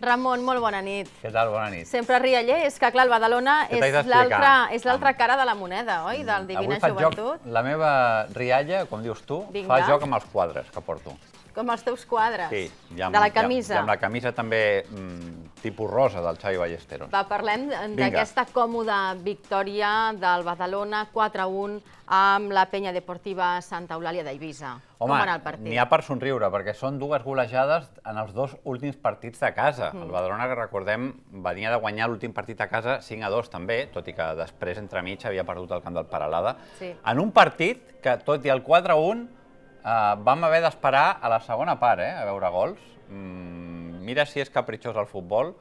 Ramon, molt bona nit. Què tal? Bona nit. Sempre rialler, és que clar, el Badalona és l'altra cara de la moneda, oi? Del Divina Joventut. La meva rialla, com dius tu, fa joc amb els quadres que porto. Com els teus quadres? Sí. De la camisa. I amb la camisa també tipus rosa del Xavi Ballesteros. Va, parlem d'aquesta còmoda victòria del Badalona 4-1 amb la Penya Deportiva Santa Eulàlia d'Eivissa. Com va anar el partit? N'hi ha per somriure, perquè són dues golejades en els dos últims partits de casa. El Badalona, que recordem, venia de guanyar l'últim partit a casa 5-2 també, tot i que després, entremig, havia perdut el camp del Peralada. En un partit que, tot i el 4-1, vam haver d'esperar a la segona part, a veure gols. Mira si és capritxós el futbol,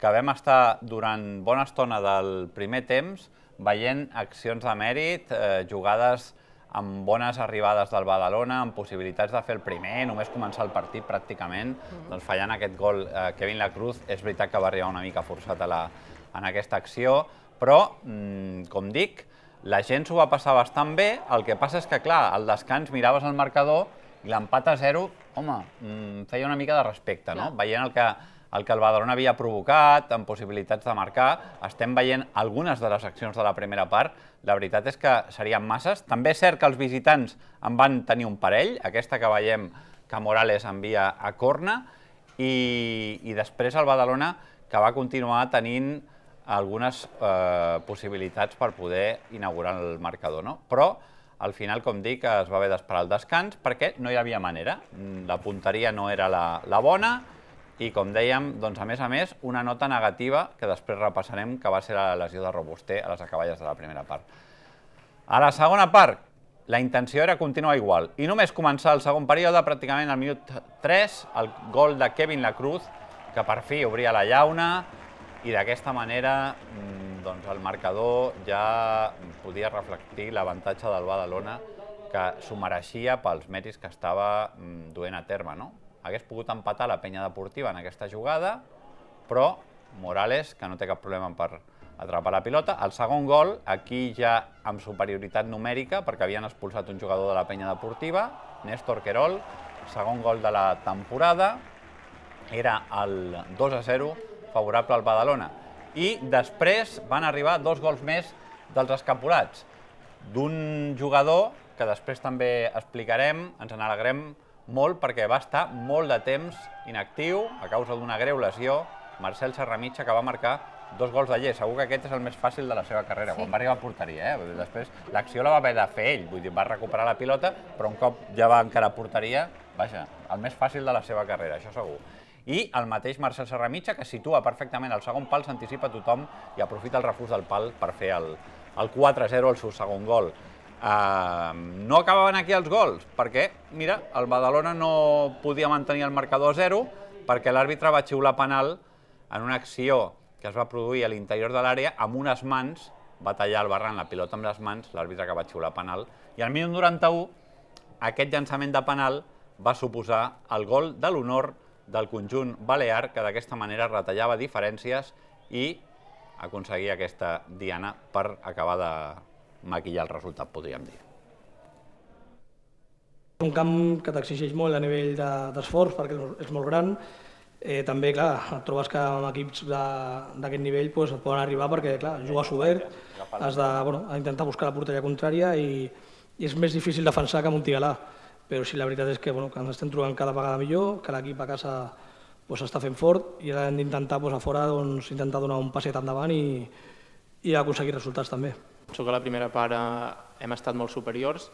que vam estar durant bona estona del primer temps veient accions de mèrit, jugades amb bones arribades del Badalona, amb possibilitats de fer el primer, només començar el partit pràcticament, doncs fallant aquest gol Kevin Lacruz. És veritat que va arribar una mica forçat en aquesta acció, però, com dic, la gent s'ho va passar bastant bé. El que passa és que, clar, al descans miraves el marcador i l'empat a 0, home, feia una mica de respecte, no? Veient el que el Badalona havia provocat, amb possibilitats de marcar, estem veient algunes de les accions de la primera part. La veritat és que serien masses. També és cert que els visitants en van tenir un parell, aquesta que veiem que Morales envia a corna, i després el Badalona, que va continuar tenint algunes possibilitats per poder inaugurar el marcador, no? Però, al final, com dic, es va haver d'esperar el descans perquè no hi havia manera. La punteria no era la bona i, com dèiem, doncs, a més, una nota negativa que després repassarem, que va ser la lesió de Robusté a les acaballes de la primera part. A la segona part, la intenció era continuar igual i només començar el segon període, pràcticament al minut 3, el gol de Kevin Lacruz, que per fi obria la llauna, i d'aquesta manera el marcador ja podia reflectir l'avantatge del Badalona, que s'ho mereixia pels mèrits que estava duent a terme. Hagués pogut empatar la Penya Deportiva en aquesta jugada, però Morales, que no té cap problema per atrapar la pilota. El segon gol, aquí ja amb superioritat numèrica, perquè havien expulsat un jugador de la Penya Deportiva, Néstor Querol, segon gol de la temporada, era el 2-0, favorable al Badalona. I després van arribar 2 gols més dels escapolats, d'un jugador que després també explicarem. Ens n'alegrem molt perquè va estar molt de temps inactiu a causa d'una greu lesió, Marcel Serramitja, que va marcar 2 gols de llest. Segur que aquest és el més fàcil de la seva carrera, quan va arribar a porteria. Després l'acció la va haver de fer ell, vull dir, va recuperar la pilota, però un cop ja va encarar a porteria, vaja, el més fàcil de la seva carrera, això segur. I el mateix Marcel Serramitja, que situa perfectament el segon pal, s'anticipa tothom i aprofita el refús del pal per fer el 4-0, el seu segon gol. No acabaven aquí els gols, perquè, mira, el Badalona no podia mantenir el marcador a 0, perquè l'àrbitre va xiular penal en una acció que es va produir a l'interior de l'àrea, amb unes mans, va tallar el barran la pilota amb les mans, l'àrbitre que va xiular penal, i al minut 91, aquest llançament de penal va suposar el gol de l'honor del conjunt balear, que d'aquesta manera retallava diferències i aconseguia aquesta diana per acabar de maquillar el resultat, podríem dir. Un camp que t'exigeix molt a nivell d'esforç perquè és molt gran. També, clar, et trobes que amb equips d'aquest nivell et poden arribar perquè, clar, jugues obert, has d'intentar buscar la porteria contrària i és més difícil defensar que Montigalà. Però sí, la veritat és que ens estem trobant cada vegada millor, que l'equip a casa s'està fent fort i ara hem d'intentar a fora intentar donar un passet endavant i aconseguir resultats també. Penso que a la primera part hem estat molt superiors,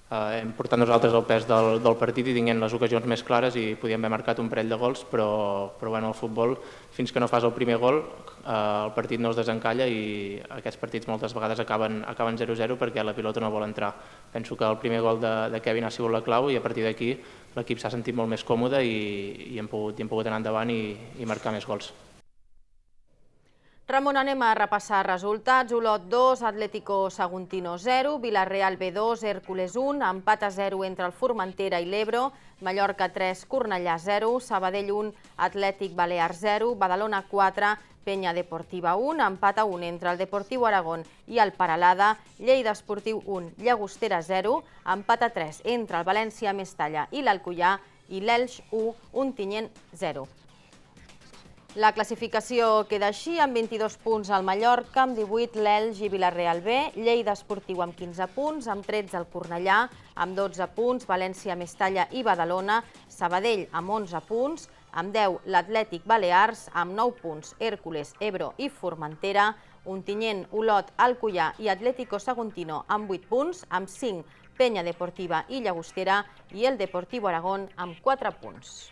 hem portat nosaltres el pes del partit i tinguent les ocasions més clares i podíem haver marcat un parell de gols, però el futbol, fins que no fas el primer gol, el partit no es desencalla i aquests partits moltes vegades acaben 0-0 perquè la pilota no vol entrar. Penso que el primer gol de Kevin ha sigut la clau i a partir d'aquí l'equip s'ha sentit molt més còmode i hem pogut anar endavant i marcar més gols. Ramon, anem a repassar resultats. Olot 2, Atlético Saguntino 0, Villarreal B2, Hèrcules 1, empat a 0 entre el Formentera i l'Ebro, Mallorca 3, Cornellà 0, Sabadell 1, Atlètic Balear 0, Badalona 4, Penya Deportiva 1, empat a 1 entre el Deportiu Aragón i el Peralada, Lleida Esportiu 1, Llagostera 0, empat a 3 entre el València Mestalla i l'Alcoià i l'Elx 1, Ontinyent 0. La classificació queda així, amb 22 punts el Mallorca, amb 18 l'Elx i Vila-real B, Lleida Esportiu amb 15 punts, amb 13 el Cornellà, amb 12 punts, València, Mestalla i Badalona, Sabadell amb 11 punts, amb 10 l'Atlètic Balears, amb 9 punts Hèrcules, Ebro i Formentera, Ontinyent, Olot, Alcoià i Atlético Saguntino amb 8 punts, amb 5 Penya Deportiva i Llagostera i el Deportivo Aragón amb 4 punts.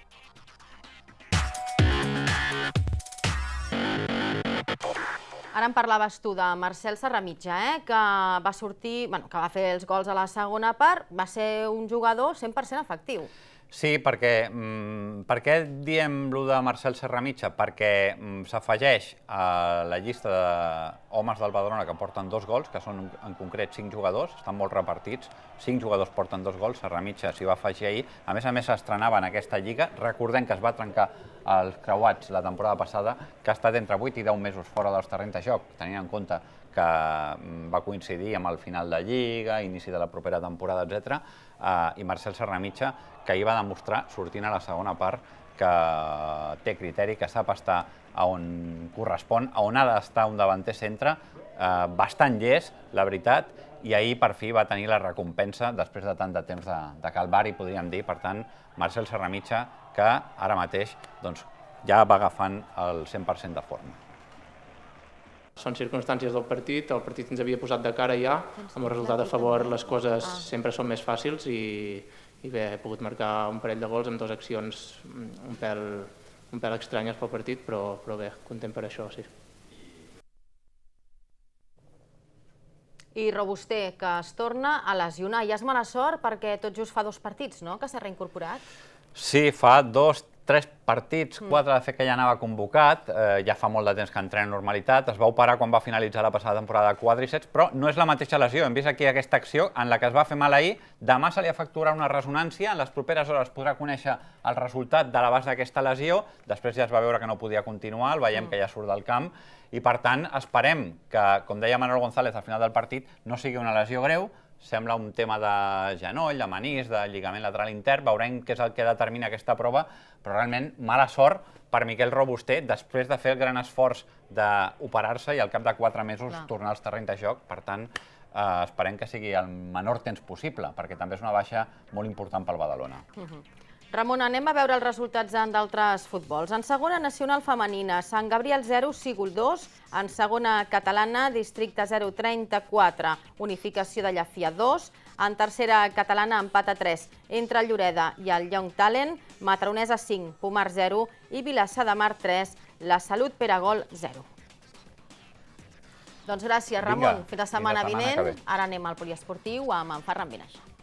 Ara en parlaves tu de Marcel Serramitja, que va sortir, que va fer els gols a la segona part, va ser un jugador 100% efectiu. Sí, perquè, per què diem allò de Marcel Serramitja? Perquè s'afegeix a la llista d'homes del Badalona que porten 2 gols, que són en concret 5 jugadors, estan molt repartits, 5 jugadors porten 2 gols, Serramitja s'hi va afegir ahir. A més s'estrenava en aquesta lliga, recordem que es va trencar els creuats la temporada passada, que ha estat entre 8 i 10 mesos fora dels terrenys de joc, tenint en compte que va coincidir amb el final de Lliga, inici de la propera temporada, etc. I Marcel Serramitja, que ahir va demostrar, sortint a la segona part, que té criteri, que sap estar on correspon, on ha d'estar un davanter centre, bastant llest, la veritat, i ahir per fi va tenir la recompensa després de tant de temps de calvari, podríem dir. Per tant, Marcel Serramitja, que ara mateix ja va agafant el 100% de forma. Són circumstàncies del partit, el partit ens havia posat de cara ja, amb el resultat a favor les coses sempre són més fàcils i bé, he pogut marcar un parell de gols amb 2 accions un pèl estranyes pel partit, però bé, content per això, sí. I Robuster, que es torna a lesionar. Ja és mala sort perquè tot just fa 2 partits, no?, que s'ha reincorporat. Sí, fa 2, 3 partits, 4 de fet que ja anava convocat, ja fa molt de temps que entrena en normalitat, es va operar quan va finalitzar la passada temporada de quàdriceps, però no és la mateixa lesió. Hem vist aquí aquesta acció en la que es va fer mal ahir, demà se li efectuarà una ressonància, en les properes hores podrà conèixer el resultat de l'abast d'aquesta lesió, després ja es va veure que no podia continuar, el veiem que ja surt del camp, i per tant esperem que, com deia Manol González al final del partit, no sigui una lesió greu, sembla un tema de genoll, de menisc, de lligament lateral intern, veurem què és el que determina aquesta prova, però realment mala sort per Miquel Robuster després de fer el gran esforç d'operar-se i al cap de 4 mesos tornar als terrenys de joc. Per tant, esperem que sigui el menor temps possible, perquè també és una baixa molt important pel Badalona. Ramon, anem a veure els resultats d'altres futbols. En segona nacional femenina, Sant Gabriel 0, Sígol 2. En segona catalana, Districte 0, 34, Unificació de Llafia 2. En tercera catalana, empat a 3 entre el Lloreda i el Young Talent. Matronesa 5, Pomar 0 i Vilassar de Mar 3, La Salut Peragol 0. Doncs gràcies, Ramon. Fins la setmana vinent. Ara anem al poliesportiu amb en Ferran Vinaixa.